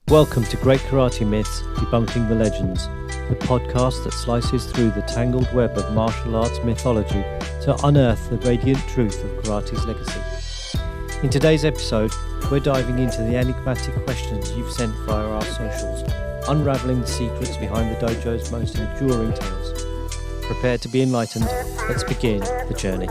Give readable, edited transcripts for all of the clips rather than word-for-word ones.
Welcome to Great Karate Myths, Debunking the Legends, the podcast that slices through the tangled web of martial arts mythology to unearth the radiant truth of karate's legacy. In today's episode, we're diving into the enigmatic questions you've sent via our socials, unraveling the secrets behind the dojo's most enduring tales. Prepare to be enlightened. Let's begin the journey.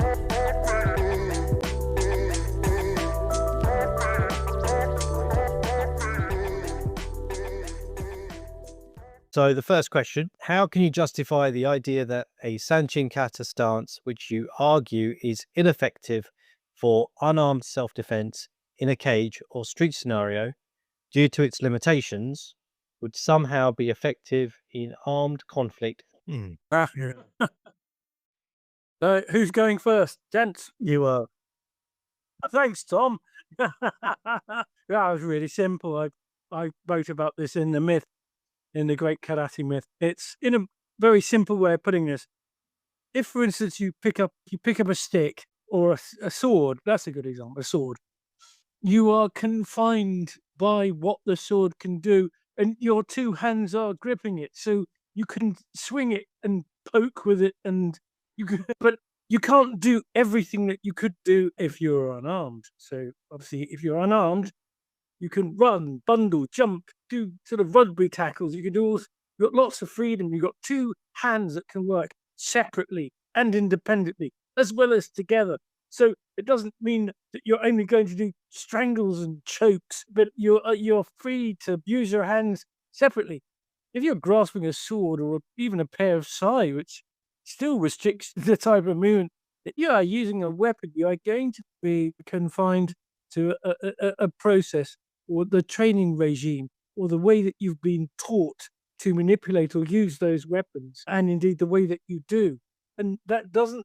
So the first question, how can you justify the idea that a Sanchin Kata stance, which you argue is ineffective for unarmed self-defense in a cage or street scenario due to its limitations, would somehow be effective in armed conflict? Who's going first? Gents? You are. Thanks, Tom. That was really simple. I wrote about this in the myth, in the Great Karate Myth. It's in a very simple way of putting this. If, for instance, you pick up a stick or a sword, that's a good example, a sword. You are confined by what the sword can do, and your two hands are gripping it, so you can swing it and poke with it, and but you can't do everything that you could do if you're unarmed. So obviously, if you're unarmed, you can run, bundle, jump, do sort of rugby tackles. You can do all. You've got lots of freedom. You've got two hands that can work separately and independently, as well as together. So it doesn't mean that you're only going to do strangles and chokes, but you're free to use your hands separately. If you're grasping a sword or even a pair of sai, which still restricts the type of movement that you are using a weapon, you are going to be confined to a process or the training regime or the way that you've been taught to manipulate or use those weapons, and indeed the way that you do. And that doesn't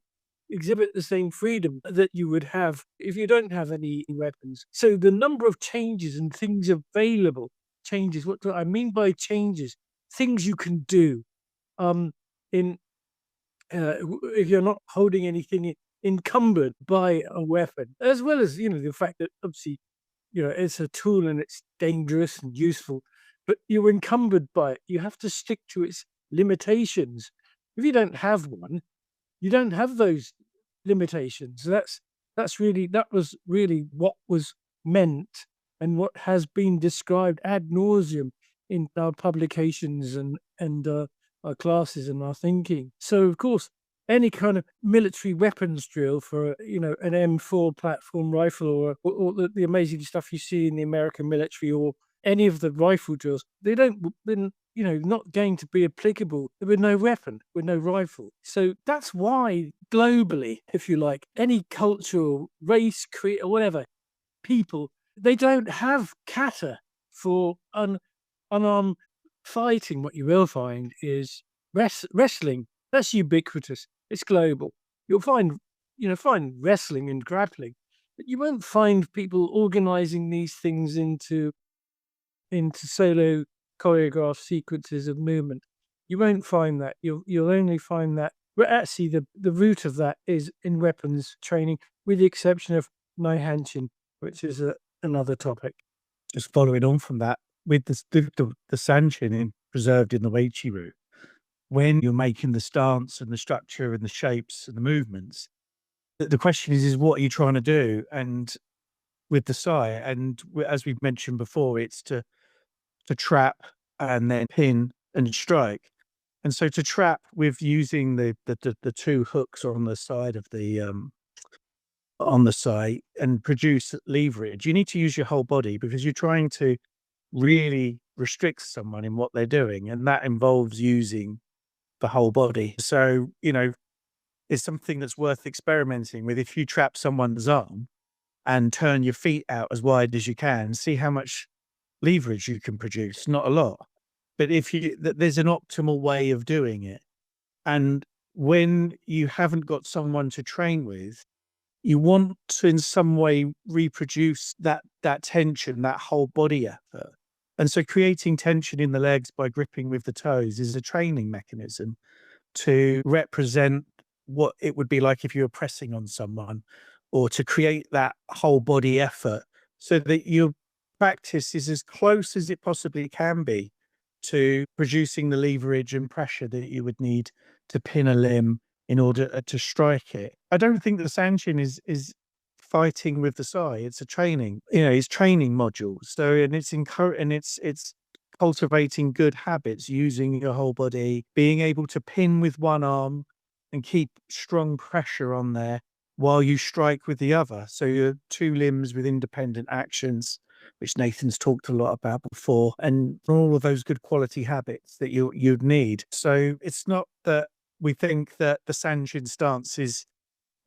exhibit the same freedom that you would have if you don't have any weapons. So the number of changes and things available changes. What do I mean by changes? Things you can do if you're not holding anything encumbered by a weapon, as well as, the fact that obviously, it's a tool and it's dangerous and useful, but you're encumbered by it. You have to stick to its limitations. If you don't have one, you don't have those limitations. That was really what was meant and what has been described ad nauseum in our publications and our classes and our thinking. So of course, any kind of military weapons drill for an M4 platform rifle or the amazing stuff you see in the American military or any of the rifle drills, they're not going to be applicable with no weapon, with no rifle. So that's why globally, if you like, any cultural race, creed, or whatever, people, they don't have kata for unarmed fighting. What you will find is wrestling. That's ubiquitous. It's global. You'll find wrestling and grappling, but you won't find people organizing these things into solo choreographed sequences of movement. You won't find that. You'll only find that. But actually, the root of that is in weapons training, with the exception of Nai-Hanshin, which is another topic. Just following on from that, with the Sanchin preserved in the Weichi route, when you're making the stance and the structure and the shapes and the movements, the question is what are you trying to do? And with the sai, and as we've mentioned before, it's to trap and then pin and strike. And so to trap with using the two hooks on the side of the on the sai and produce leverage, you need to use your whole body because you're trying to really restrict someone in what they're doing, and that involves using the whole body. So, it's something that's worth experimenting with. If you trap someone's arm and turn your feet out as wide as you can, see how much leverage you can produce. Not a lot, but there's an optimal way of doing it. And when you haven't got someone to train with, you want to in some way reproduce that tension, that whole body effort. And so creating tension in the legs by gripping with the toes is a training mechanism to represent what it would be like if you were pressing on someone, or to create that whole body effort so that you're practice is as close as it possibly can be to producing the leverage and pressure that you would need to pin a limb in order to strike it. I don't think the Sanchin is fighting with the sai. It's a training, it's training modules. So, and it's cultivating good habits, using your whole body, being able to pin with one arm and keep strong pressure on there while you strike with the other. So you're two limbs with independent actions, which Nathan's talked a lot about before, and all of those good quality habits that you'd need. So it's not that we think that the Sanchin stance is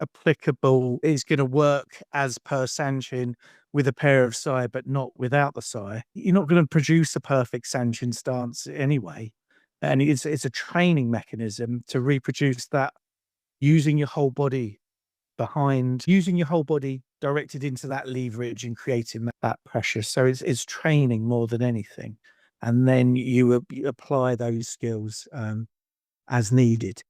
applicable, is going to work as per Sanchin with a pair of sai, but not without the sai. You're not going to produce a perfect Sanchin stance anyway. And it's a training mechanism to reproduce that using your whole body using your whole body directed into that leverage and creating that pressure. So it's training more than anything. And then you apply those skills as needed.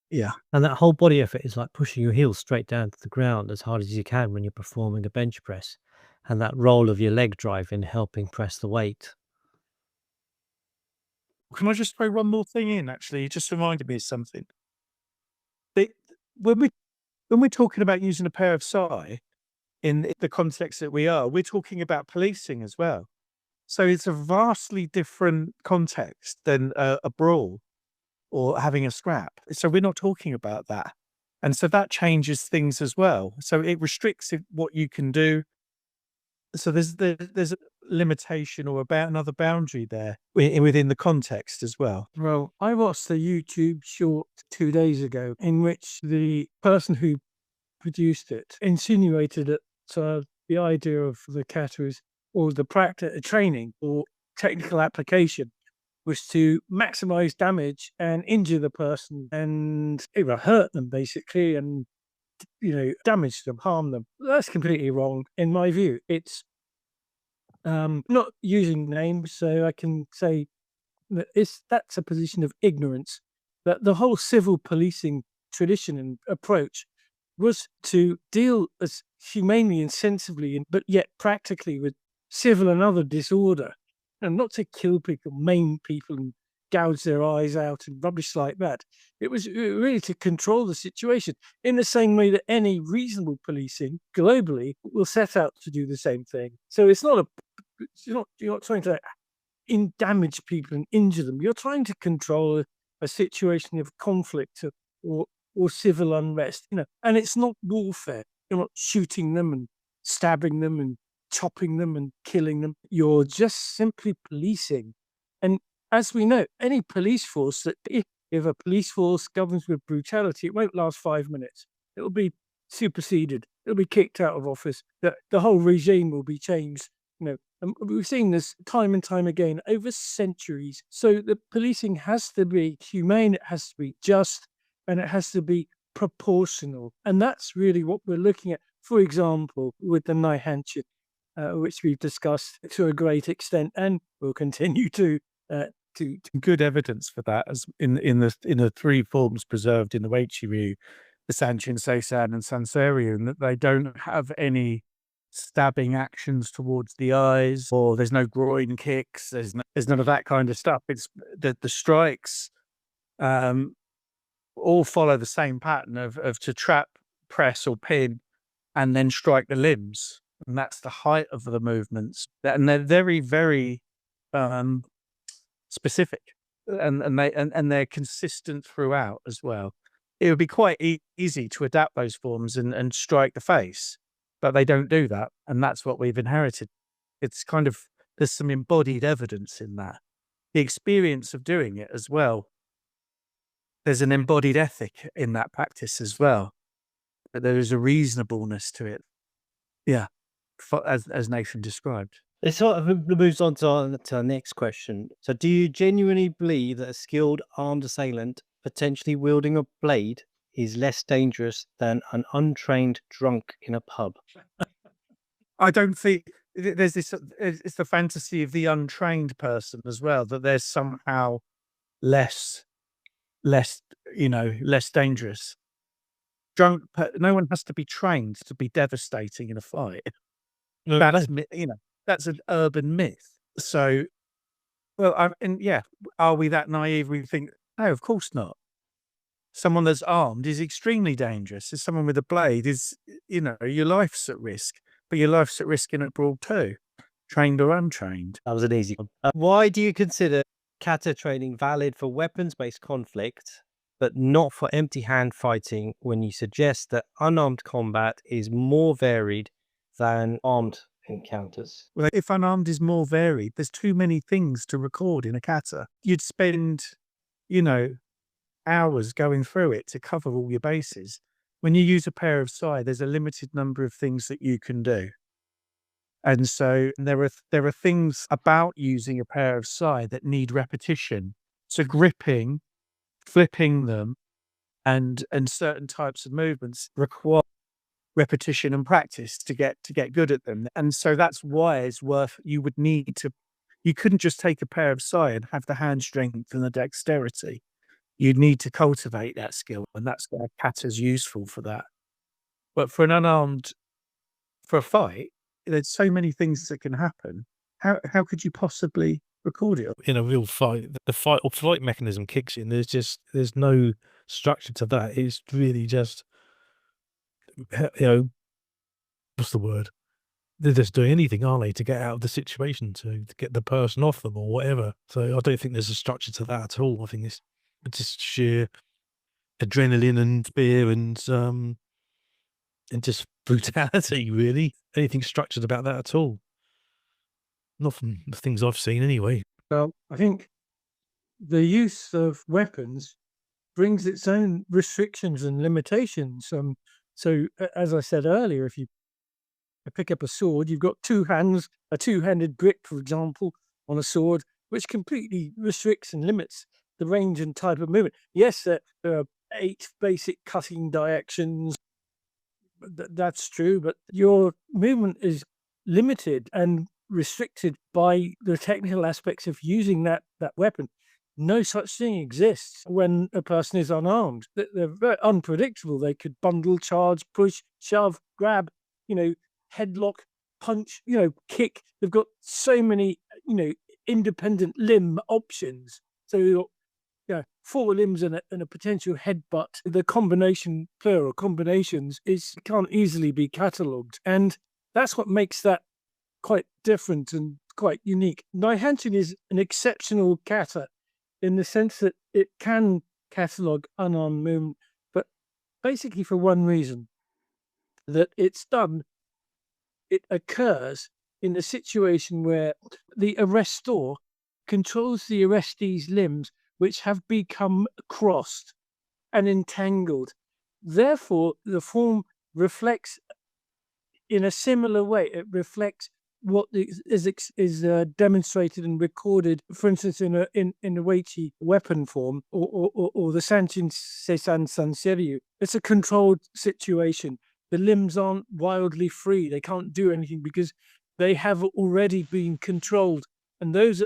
Yeah. And that whole body effort is like pushing your heels straight down to the ground as hard as you can when you're performing a bench press. And that roll of your leg drive in helping press the weight. Can I just throw one more thing in, actually? You just reminded me of something. When we're talking about using a pair of sai in the context that we're talking about policing as well. So it's a vastly different context than a brawl or having a scrap. So we're not talking about that. And so that changes things as well. So it restricts what you can do. So there's a limitation or about another boundary there within the context as well. Well, I watched a YouTube short 2 days ago in which the person who produced it insinuated that the idea of the katas or the practice training or technical application was to maximize damage and injure the person and hurt them basically, and damage them, harm them. That's completely wrong in my view. It's not using names, so I can say that that's a position of ignorance. That the whole civil policing tradition and approach was to deal as humanely and sensibly, but yet practically, with civil and other disorder, and not to kill people, maim people, and gouge their eyes out and rubbish like that. It was really to control the situation in the same way that any reasonable policing globally will set out to do the same thing. So it's not you're not trying to damage people and injure them. You're trying to control a situation of conflict or civil unrest, and it's not warfare. You're not shooting them and stabbing them and chopping them and killing them. You're just simply policing. And as we know, any police force, if a police force governs with brutality, it won't last 5 minutes. It will be superseded. It'll be kicked out of office. The whole regime will be changed. And we've seen this time and time again over centuries. So the policing has to be humane, it has to be just, and it has to be proportional. And that's really what we're looking at, for example, with the knife-wielding, which we've discussed to a great extent, and will continue to. Good evidence for that, as in the three forms preserved in the Weichi Ryu, the Sanchin, Seisan, and Sansaryu, and that they don't have any stabbing actions towards the eyes, or there's no groin kicks. There's none of that kind of stuff. It's the strikes all follow the same pattern of to trap, press, or pin, and then strike the limbs. And that's the height of the movements. And they're very, very specific, and they're consistent throughout as well. It would be quite easy to adapt those forms and strike the face, but they don't do that. And that's what we've inherited. It's kind of, there's some embodied evidence in that. The experience of doing it as well. There's an embodied ethic in that practice as well. But there is a reasonableness to it. Yeah, as Nathan described. This sort of moves on to our next question. So do you genuinely believe that a skilled armed assailant potentially wielding a blade is less dangerous than an untrained drunk in a pub? I don't think there's this. It's the fantasy of the untrained person as well, that there's somehow less dangerous. No one has to be trained to be devastating in a fight. No, That's that's an urban myth. So, well, are we that naive? We think, no, of course not. Someone that's armed is extremely dangerous. If someone with a blade is, your life's at risk, but your life's at risk in a brawl too, trained or untrained. That was an easy one. Why do you consider kata training valid for weapons-based conflict, but not for empty hand fighting when you suggest that unarmed combat is more varied than armed encounters? Well, if unarmed is more varied, there's too many things to record in a kata. You'd spend, hours going through it to cover all your bases. When you use a pair of sai, there's a limited number of things that you can do. And so there are things about using a pair of sai that need repetition. So gripping, flipping them, and certain types of movements require repetition and practice to get good at them. And so that's why it's you couldn't just take a pair of sai and have the hand strength and the dexterity. You'd need to cultivate that skill, and that's why kata's useful for that. But for a fight, there's so many things that can happen. How could you possibly record it? In a real fight, the fight or flight mechanism kicks in. There's no structure to that. It's really just, what's the word? They're just doing anything, aren't they, to get out of the situation, to get the person off them or whatever. So I don't think there's a structure to that at all. I think it's just sheer adrenaline and fear and just brutality, really. Anything structured about that at all? Not from the things I've seen, anyway. Well, I think the use of weapons brings its own restrictions and limitations. So, as I said earlier, if you pick up a sword, you've got two hands, a two-handed grip, for example, on a sword, which completely restricts and limits the range and type of movement. Yes, there are 8 basic cutting directions. That's true, but your movement is limited and restricted by the technical aspects of using that weapon. No such thing exists when a person is unarmed. They're very unpredictable. They could bundle, charge, push, shove, grab, headlock, punch, kick. They've got so many, independent limb options. So you've got 4 limbs and a potential headbutt. The combination, plural combinations, can't easily be catalogued. And that's what makes that quite different and quite unique. Naihanshin is an exceptional kata in the sense that it can catalogue unarmed movement, but basically for one reason, that it occurs in a situation where the arrestor controls the arrestee's limbs, which have become crossed and entangled. Therefore, the form reflects in a similar way. It reflects what is demonstrated and recorded, for instance, in the Weichi weapon form or the Sanchin Seisan Sanseryu. It's a controlled situation. The limbs aren't wildly free. They can't do anything because they have already been controlled. And those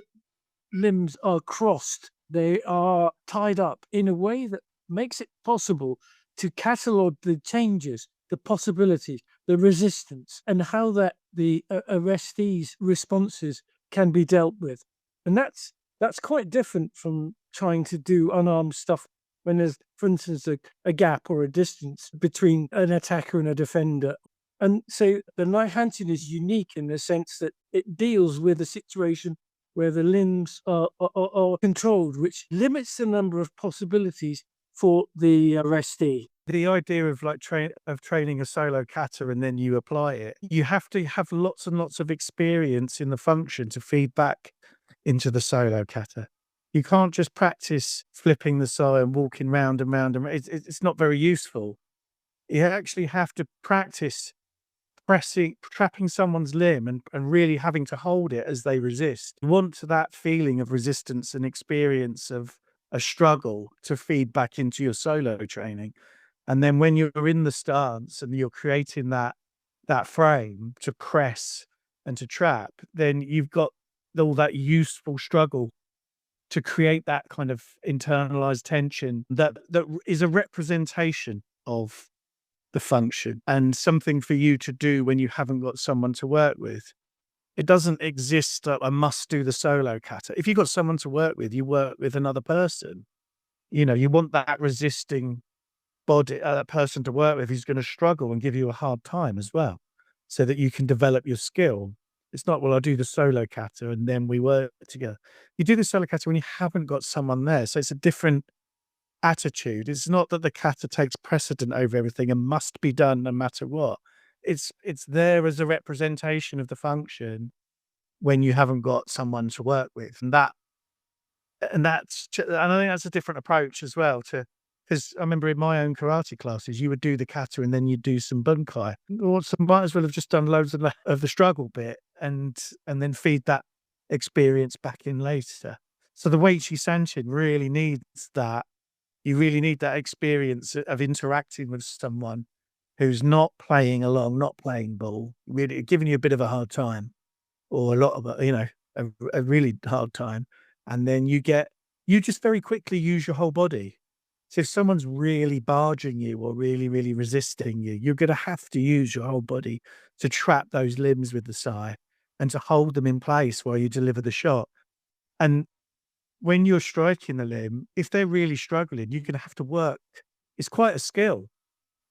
limbs are crossed. They are tied up in a way that makes it possible to catalogue the changes, the possibilities, the resistance, and how that the arrestees' responses can be dealt with. And that's quite different from trying to do unarmed stuff when there's, for instance, a gap or a distance between an attacker and a defender. And so the Naihanshin is unique in the sense that it deals with a situation where the limbs are controlled, which limits the number of possibilities for the arrestee. The idea of training a solo kata and then you apply it, you have to have lots and lots of experience in the function to feed back into the solo kata. You can't just practice flipping the sai and walking round and round. It's not very useful. You actually have to practice trapping someone's limb and really having to hold it as they resist. You want that feeling of resistance and experience of a struggle to feed back into your solo training. And then when you're in the stance and you're creating that frame to press and to trap, then you've got all that useful struggle to create that kind of internalized tension that is a representation of the function and something for you to do when you haven't got someone to work with. It doesn't exist that I must do the solo kata. If you've got someone to work with, you work with another person. You want that resisting body, person to work with who's going to struggle and give you a hard time as well, so that you can develop your skill. It's not, well, I'll do the solo kata and then we work together. You do the solo kata when you haven't got someone there. So it's a different attitude. It's not that the kata takes precedent over everything and must be done no matter what. It's there as a representation of the function when you haven't got someone to work with. And I think that's a different approach as well, because I remember in my own karate classes, you would do the kata and then you'd do some bunkai. Or might as well have just done loads of the struggle bit and then feed that experience back in later. So the Weichi Sanchin really needs that. You really need that experience of interacting with someone who's not playing along, not playing ball, really giving you a bit of a hard time, or a lot of a really hard time. And then you just very quickly use your whole body. So if someone's really barging you or really, really resisting you, you're going to have to use your whole body to trap those limbs with the sai and to hold them in place while you deliver the shot. And when you're striking the limb, if they're really struggling, you're going to have to work. It's quite a skill.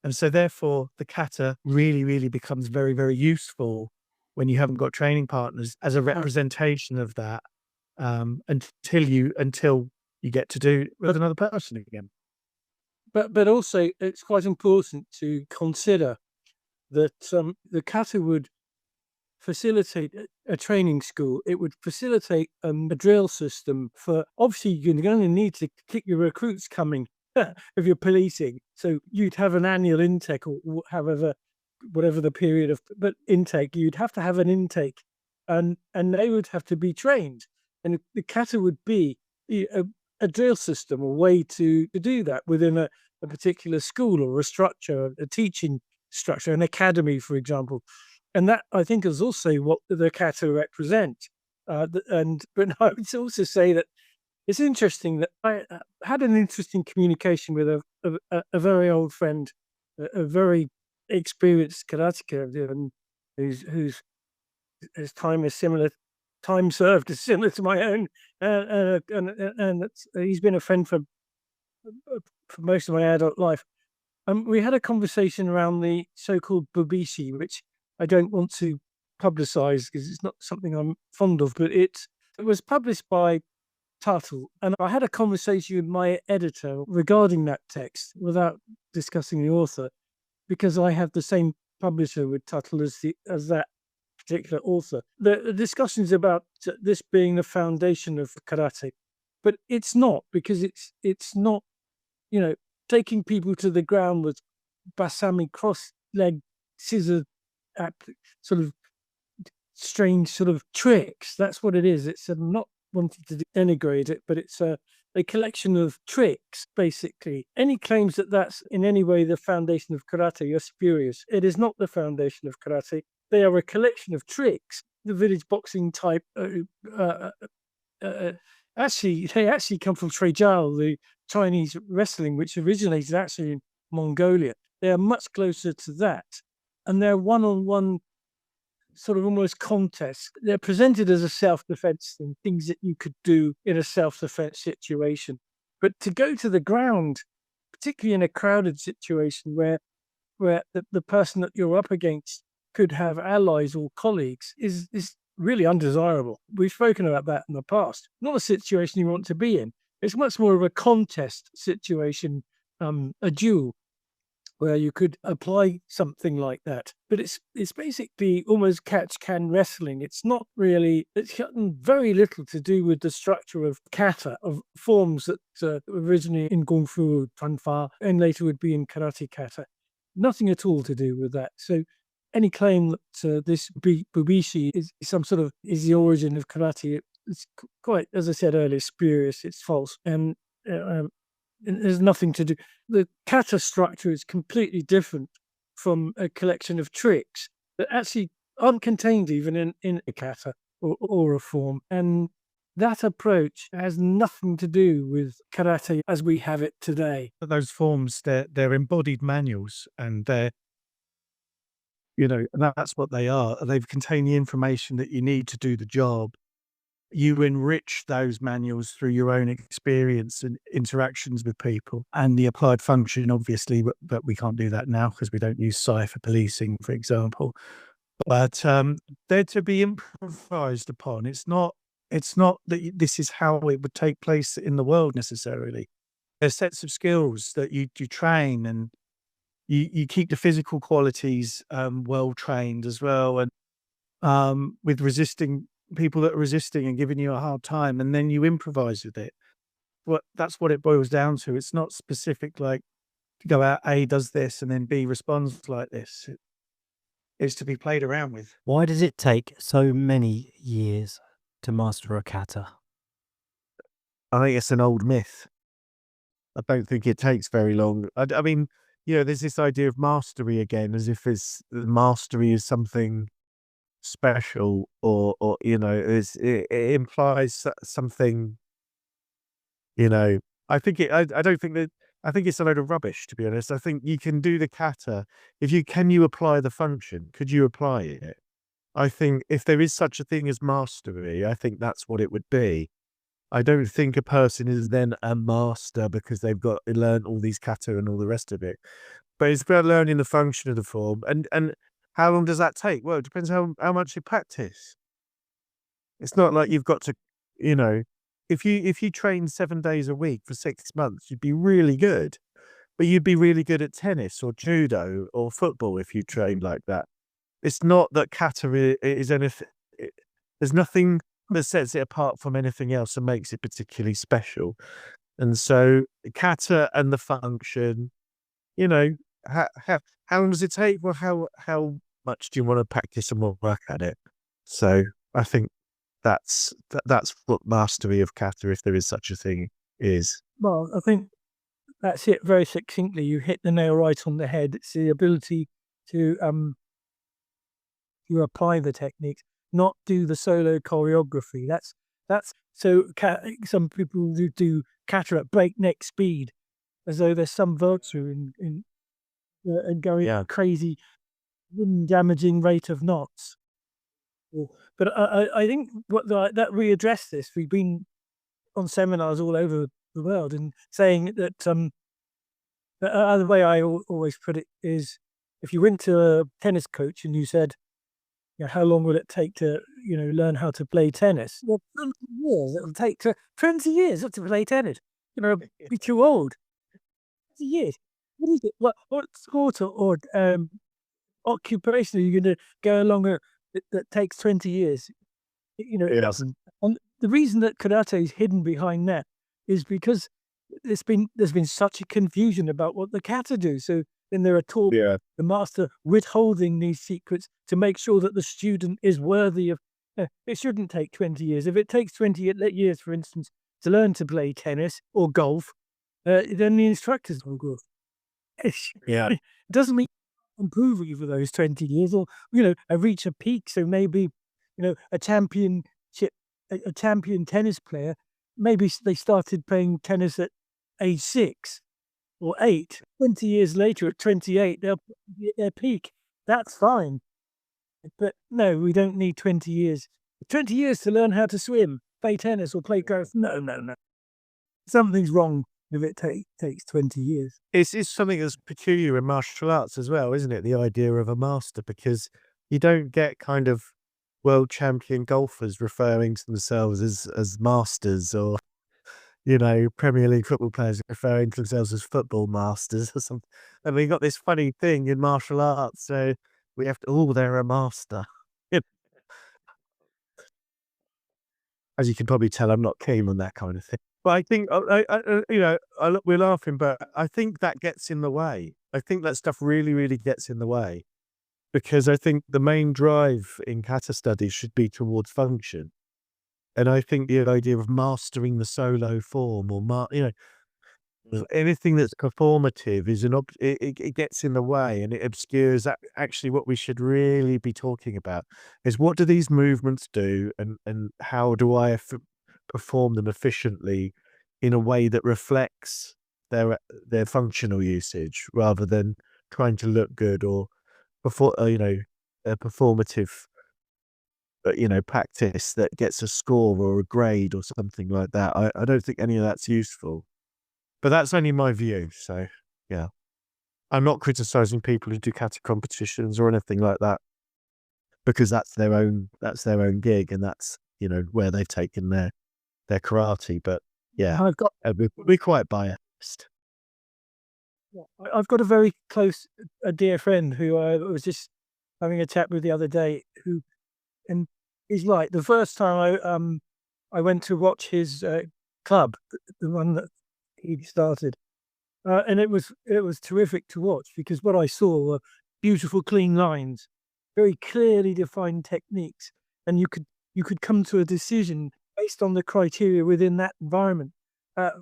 And so therefore the kata really, really becomes very, very useful when you haven't got training partners as a representation of that, until you get to do it with another person again. But also it's quite important to consider that the kata would facilitate a training school. It would facilitate a drill system for, obviously you're going to need to keep your recruits coming if you're policing. So you'd have an annual intake, or whatever the period of intake, you'd have to have an intake, and they would have to be trained. And the kata would be a drill system, a way to do that within a particular school or a structure, a teaching structure, an academy, for example. And that, I think, is also what the kata represent. But I would also say that it's interesting that I had an interesting communication with a very old friend, a very experienced karateka, and whose time served is similar to my own, and he's been a friend for most of my adult life. We had a conversation around the so-called bubishi, which I don't want to publicize because it's not something I'm fond of, but it was published by Tuttle, and I had a conversation with my editor regarding that text without discussing the author, because I have the same publisher with Tuttle as that particular author. The discussions about this being the foundation of karate, but it's not, because it's not, taking people to the ground with basami, cross-leg, scissor, sort of strange sort of tricks. That's what it is. It's not wanting to denigrate it, but it's a collection of tricks, basically. Any claims that that's in any way the foundation of karate are spurious. It is not the foundation of karate. They are a collection of tricks. The village boxing type, actually, they actually come from Trejal, the Chinese wrestling, which originated actually in Mongolia. They are much closer to that. And they're one-on-one sort of almost contests. They're presented as a self-defense thing, things that you could do in a self-defense situation. But to go to the ground, particularly in a crowded situation where the person that you're up against could have allies or colleagues, is really undesirable. We've spoken about that in the past. Not a situation you want to be in. It's much more of a contest situation, a duel, where you could apply something like that. But it's basically almost catch-can wrestling. It's got very little to do with the structure of kata, of forms that originally in Kung Fu, Tanfa, and later would be in karate kata. Nothing at all to do with that. So any claim that this bubishi is the origin of karate, it's quite, as I said earlier, spurious. It's false, and there's nothing to do. The kata structure is completely different from a collection of tricks that actually aren't contained even in a kata or a form. And that approach has nothing to do with karate as we have it today. Those forms, they're embodied manuals, and they're and that's what they are. They contain the information that you need to do the job. You enrich those manuals through your own experience and interactions with people, and the applied function, obviously, but we can't do that now because we don't use Sci for policing, for example. But they're to be improvised upon. It's not that this is how it would take place in the world necessarily. There's sets of skills that you train, and you keep the physical qualities well trained as well, and with resisting people that are resisting and giving you a hard time, and then you improvise with it. That's what it boils down to. It's not specific, like go out, A does this and then B responds like this. It's to be played around with. Why does it take so many years to master a kata? I think it's an old myth. I don't think it takes very long. I mean, there's this idea of mastery again, as if mastery is something special, or it implies something. I think I don't think that. I think it's a load of rubbish, to be honest. I think you can do the kata can you apply the function? Could you apply it? I think if there is such a thing as mastery, I think that's what it would be. I don't think a person is then a master because they've learned all these kata and all the rest of it. But it's about learning the function of the form. And how long does that take? Well, it depends how much you practice. It's not like you've got to, if you train 7 days a week for 6 months, you'd be really good. But you'd be really good at tennis or judo or football if you trained like that. It's not that kata is anything. There's nothing that sets it apart from anything else and makes it particularly special. And so kata and the function, how long does it take? Well, how much do you want to practice and work at it? So I think that's what mastery of kata, if there is such a thing, is. Well, I think that's it very succinctly. You hit the nail right on the head. It's the ability to apply the techniques, not do the solo choreography. That's so. Some people do kata at breakneck speed, as though there's some virtue in going crazy, damaging rate of knots. But I think that we address this. We've been on seminars all over the world and saying that the way I always put it is, if you went to a tennis coach and you said, how long will it take to learn how to play tennis? Well, 20 years. It'll take 20 years to play tennis. Be too old. 20 years. What is it? What sport or occupation are you going to go along that takes 20 years? It doesn't. And the reason that karate is hidden behind that is because there's been such a confusion about what the kata do. So then there are talks, the master withholding these secrets to make sure that the student is worthy of. It shouldn't take 20 years. If it takes 20 years, for instance, to learn to play tennis or golf, then the instructors will go. It doesn't mean improve over those 20 years, or reach a peak. So maybe a champion tennis player, maybe they started playing tennis at age 6 or 8. 20 years later, at 28, they'll be at their peak. That's fine. But no, we don't need 20 years. 20 years to learn how to swim, play tennis, or play golf. No. Something's wrong if it takes 20 years. It's something that's peculiar in martial arts as well, isn't it? The idea of a master, because you don't get kind of world champion golfers referring to themselves as masters, or Premier League football players referring to themselves as football masters or something. And we got this funny thing in martial arts, so we have to, they're a master. As you can probably tell, I'm not keen on that kind of thing. But I think, we're laughing, but I think that gets in the way. I think that stuff really, really gets in the way, because I think the main drive in kata studies should be towards function. And I think the idea of mastering the solo form, or anything that's performative is it gets in the way, and it obscures actually what we should really be talking about is, what do these movements do, and how do I perform them efficiently in a way that reflects their functional usage, rather than trying to look good or a performative practice that gets a score or a grade or something like that. I don't think any of that's useful. But that's only my view. So yeah, I'm not criticizing people who do kata competitions or anything like that, because that's their own gig, and that's where they've taken their karate. But yeah, I've got we're quite biased. I've got a very close, a dear friend who I was just having a chat with the other day, and he's like, the first time I went to watch his club, the one that he started, and it was terrific to watch, because what I saw were beautiful, clean lines, very clearly defined techniques, and you could come to a decision based on the criteria within that environment,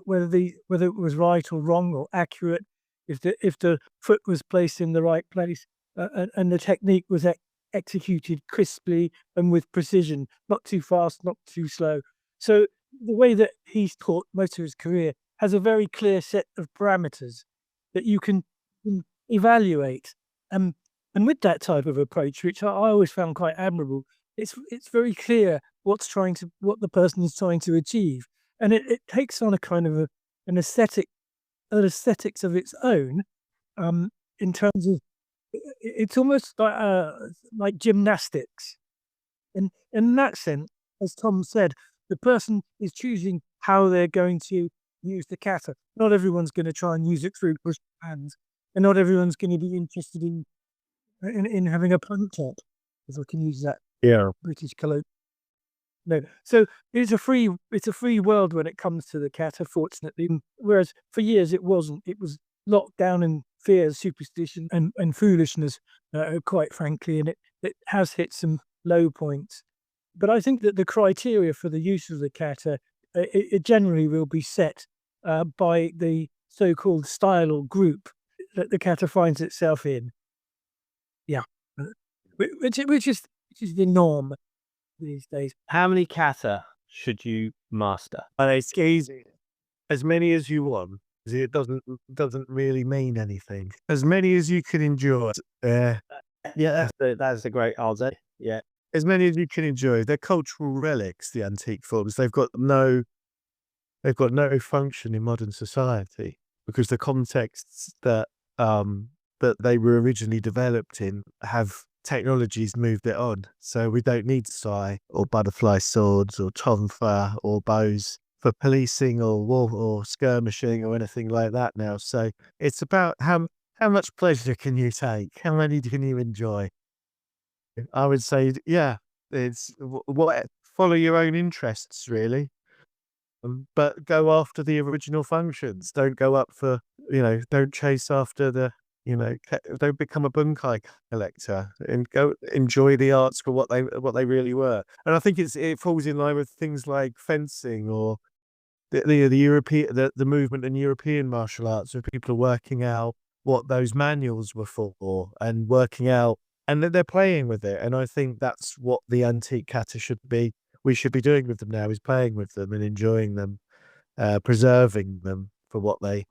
whether it was right or wrong or accurate, if the foot was placed in the right place, and the technique was executed crisply and with precision, not too fast, not too slow. So the way that he's taught most of his career has a very clear set of parameters that you can evaluate. And with that type of approach, which I always found quite admirable, it's very clear what the person is trying to achieve, and it takes on a kind of an aesthetics of its own, in terms of it's almost like gymnastics. And in that sense, as Tom said, the person is choosing how they're going to use the kata. Not everyone's going to try and use it through push hands, and not everyone's going to be interested in having a punch up, if I can use that British colloquialism. No, so it's a free world when it comes to the kata, fortunately. Whereas for years it wasn't. It was locked down in fear, superstition, and foolishness, quite frankly, and it has hit some low points. But I think that the criteria for the use of the kata, it generally will be set by the so-called style or group that the kata finds itself in. Yeah, which is the norm these days. How many kata should you master? And it's easy. As many as you want. It doesn't really mean anything. As many as you can enjoy. Yeah, that's a great answer. Yeah, as many as you can enjoy. They're cultural relics, the antique forms. They've got no function in modern society, because the contexts that they were originally developed in have technologies moved it on. So we don't need sai or butterfly swords or tonfa or bows for policing or war or skirmishing or anything like that now. So it's about how much pleasure can you take? How many can you enjoy? I would say, yeah, it's follow your own interests, really. But go after the original functions. Don't go up for, don't chase after don't become a bunkai collector, and go enjoy the arts for what they really were. And I think it falls in line with things like fencing or the European, the movement in European martial arts, where people are working out what those manuals were for and working out, and that they're playing with it. And I think that's what the antique kata should be. We should be doing with them now, is playing with them and enjoying them, preserving them for what they,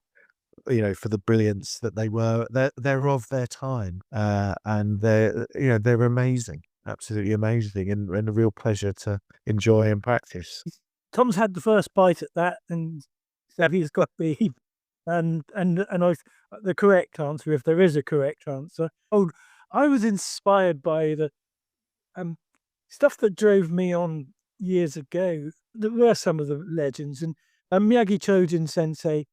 for the brilliance that they were. They're of their time, and they're amazing, absolutely amazing, and a real pleasure to enjoy and practice. Tom's had the first bite at that, and said he's got the the correct answer, if there is a correct answer. Oh, I was inspired by the stuff that drove me on years ago. There were some of the legends, and Miyagi Chojin Sensei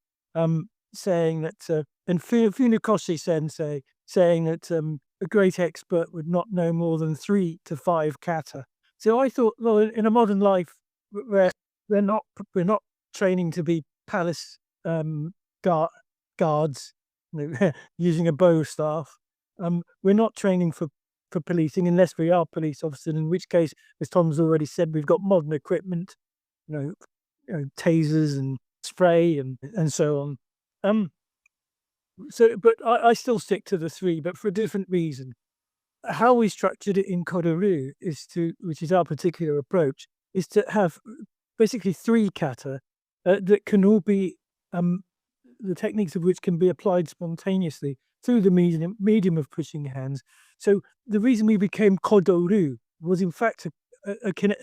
saying that, and Funakoshi Sensei saying that a great expert would not know more than 3 to 5 kata. So I thought, well, in a modern life where we're not training to be palace guards, using a bow staff. We're not training for policing, unless we are police officers, in which case, as Tom's already said, we've got modern equipment, tasers and spray and so on. But I still stick to the 3, but for a different reason. How we structured it in Kodoru which is our particular approach, is to have basically 3 kata that can all be, the techniques of which can be applied spontaneously through the medium of pushing hands. So the reason we became Kodoru was in fact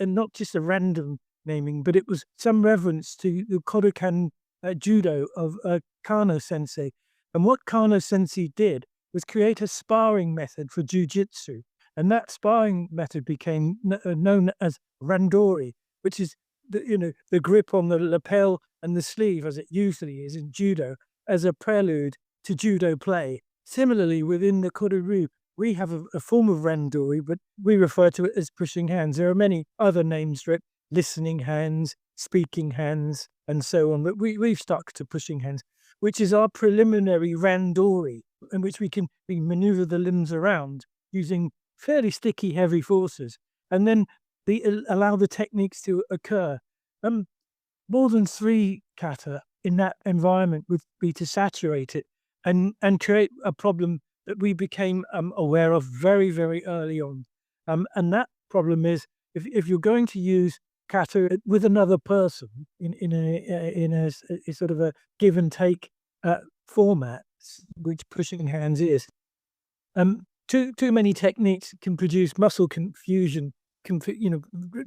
not just a random naming, but it was some reverence to the Kodokan judo of Kano sensei. And what Kano sensei did was create a sparring method for jujitsu. And that sparring method became known as randori, which is the grip on the lapel and the sleeve, as it usually is in judo, as a prelude to judo play. Similarly, within the Kodoru, we have a form of randori, but we refer to it as pushing hands. There are many other names for it: listening hands, speaking hands, and so on. But we've stuck to pushing hands, which is our preliminary randori, in which we maneuver the limbs around using fairly sticky, heavy forces, and then allow the techniques to occur. More than 3 kata in that environment would be to saturate it and create a problem that we became aware of very, very early on. And that problem is if you're going to use kata with another person in a sort of a give and take format, which pushing hands is, too many techniques can produce muscle confusion,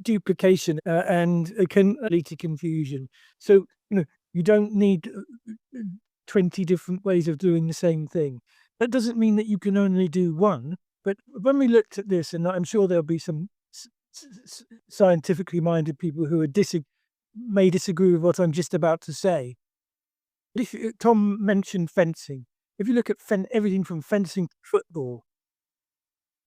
duplication, and it can lead to confusion. So you don't need 20 different ways of doing the same thing. That doesn't mean that you can only do one. But when we looked at this, and I'm sure there'll be some scientifically minded people who may disagree with what I'm just about to say. Tom mentioned fencing. If you look at everything from fencing to football,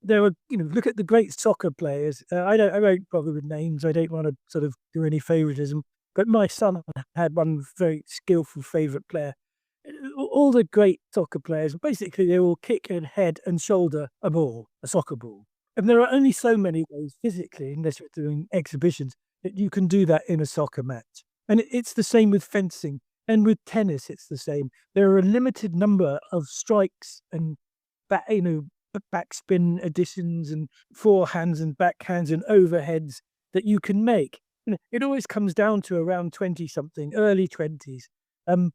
there are, look at the great soccer players. I won't bother with names. I don't want to sort of do any favoritism. But my son had one very skillful favorite player. All the great soccer players, basically, they all kick and head and shoulder a ball, a soccer ball. And there are only so many ways physically, unless you're doing exhibitions, that you can do that in a soccer match. And it's the same with fencing. And with tennis, it's the same. There are a limited number of strikes and backspin additions and forehands and backhands and overheads that you can make. It always comes down to around 20-something, early 20s. I'm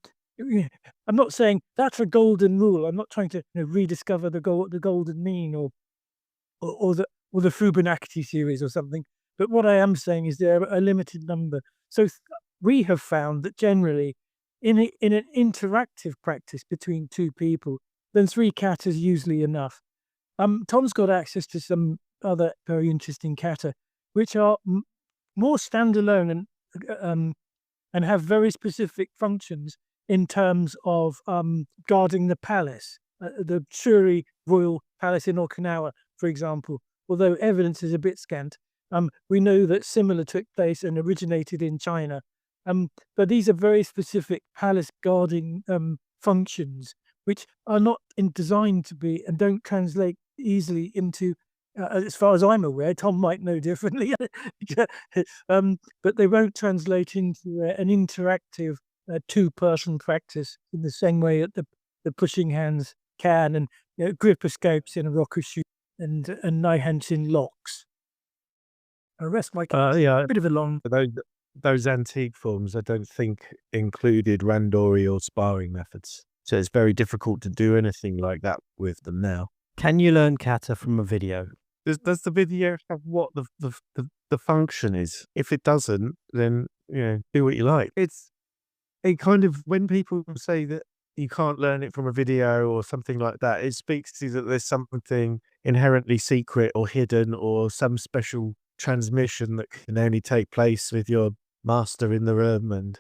not saying that's a golden rule. I'm not trying to rediscover the golden mean or the Fibonacci series or something. But what I am saying is there are a limited number. So we have found that generally in an interactive practice between 2 people, then 3 kata is usually enough. Tom's got access to some other very interesting kata, which are more standalone and have very specific functions in terms of guarding the palace, the Shuri Royal Palace in Okinawa, for example. Although evidence is a bit scant, we know that similar took place and originated in China. But these are very specific palace guarding functions, which are not designed to be and don't translate easily into, as far as I'm aware, Tom might know differently, but they won't translate into an interactive 2-person practice in the same way that the pushing hands can, and grip escapes in a rokushu and naihanshin locks. I rest my case. Yeah, A bit of a long. those antique forms, I don't think included randori or sparring methods. So it's very difficult to do anything like that with them now. Can you learn kata from a video? Does the video have what the function is? If it doesn't, then do what you like. It kind of, when people say that you can't learn it from a video or something like that, it speaks to that there's something inherently secret or hidden or some special transmission that can only take place with your master in the room, and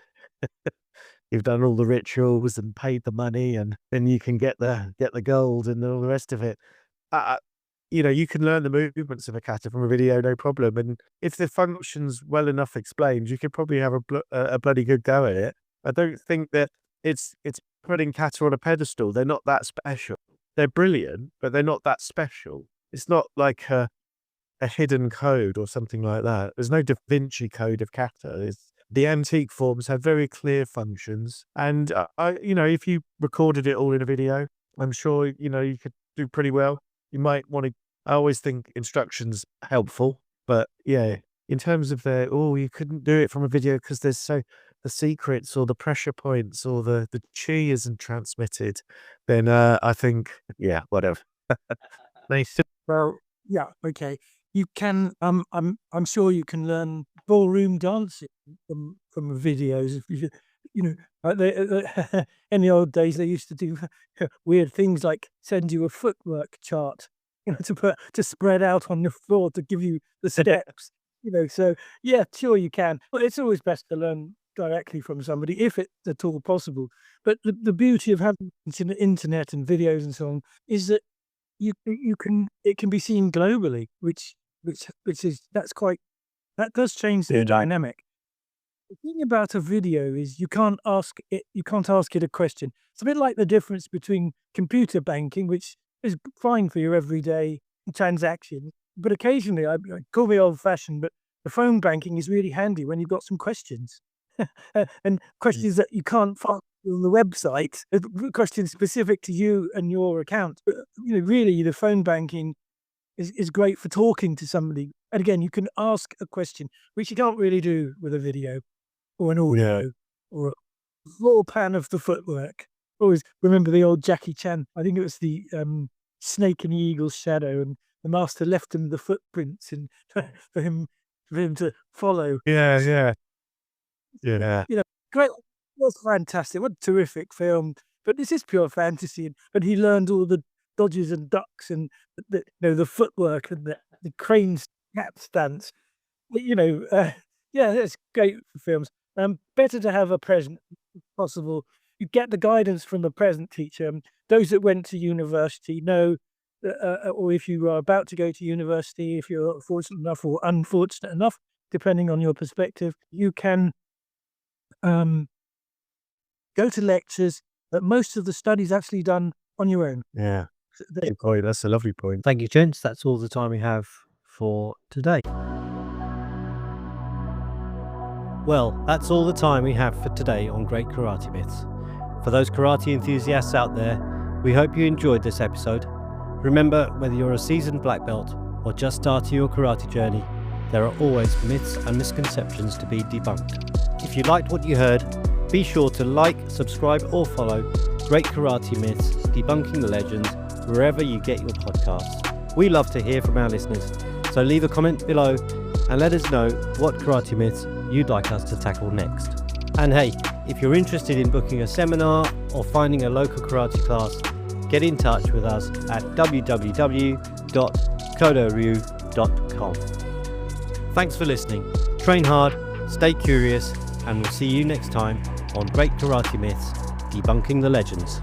you've done all the rituals and paid the money, and then you can get the gold and all the rest of it. You can learn the movements of a kata from a video, no problem. And if the function's well enough explained, you could probably have a bloody good go at it. I don't think that it's putting kata on a pedestal. They're not that special. They're brilliant, but they're not that special. It's not like a hidden code or something like that. There's no Da Vinci code of kata. The antique forms have very clear functions, and if you recorded it all in a video, I'm sure you could do pretty well. You might want to. I always think instructions helpful, but yeah, in terms of you couldn't do it from a video because there's secrets or the pressure points or the chi isn't transmitted, then I think, yeah, whatever. Nice. Well, yeah, okay. You can. I'm sure you can learn ballroom dancing from videos. If you know, in the old days they used to do weird things like send you a footwork chart, to spread out on the floor to give you the steps. So yeah, sure you can. But it's always best to learn directly from somebody if it's at all possible. But the beauty of having the internet and videos and so on is that it can be seen globally, which is that does change the dynamic. The thing about a video is you can't ask it a question. It's a bit like the difference between computer banking, which is fine for your everyday transaction, but occasionally, I call me old-fashioned, but the phone banking is really handy when you've got some questions, and questions that you can't find on the website, questions specific to you and your account. But, really, the phone banking is great for talking to somebody. And again, you can ask a question, which you can't really do with a video or an audio or a floor pan of the footwork. Always remember the old Jackie Chan. I think it was the snake and the eagle's shadow, and the master left him the footprints and for him to follow. Yeah. Great. Was fantastic. What a terrific film. But this is pure fantasy. But he learned all the dodges and ducks and the footwork and the crane snap stance. That's great for films. Better to have a present if possible. You get the guidance from the present teacher. Those that went to university know, or if you are about to go to university, if you're fortunate enough or unfortunate enough, depending on your perspective, you can go to lectures, but most of the study's actually done on your own. Yeah. Good point. That's a lovely point. Thank you, gents. That's all the time we have for today. Well, that's all the time we have for today on Great Karate Myths. For those karate enthusiasts out there, we hope you enjoyed this episode. Remember, whether you're a seasoned black belt or just starting your karate journey, there are always myths and misconceptions to be debunked. If you liked what you heard, be sure to like, subscribe or follow Great Karate Myths, Debunking the Legends, wherever you get your podcasts. We love to hear from our listeners, so leave a comment below and let us know what karate myths you'd like us to tackle next. And hey, if you're interested in booking a seminar or finding a local karate class, get in touch with us at www.kodoryu.com. Thanks for listening. Train hard, stay curious, and we'll see you next time on Great Karate Myths, Debunking the Legends.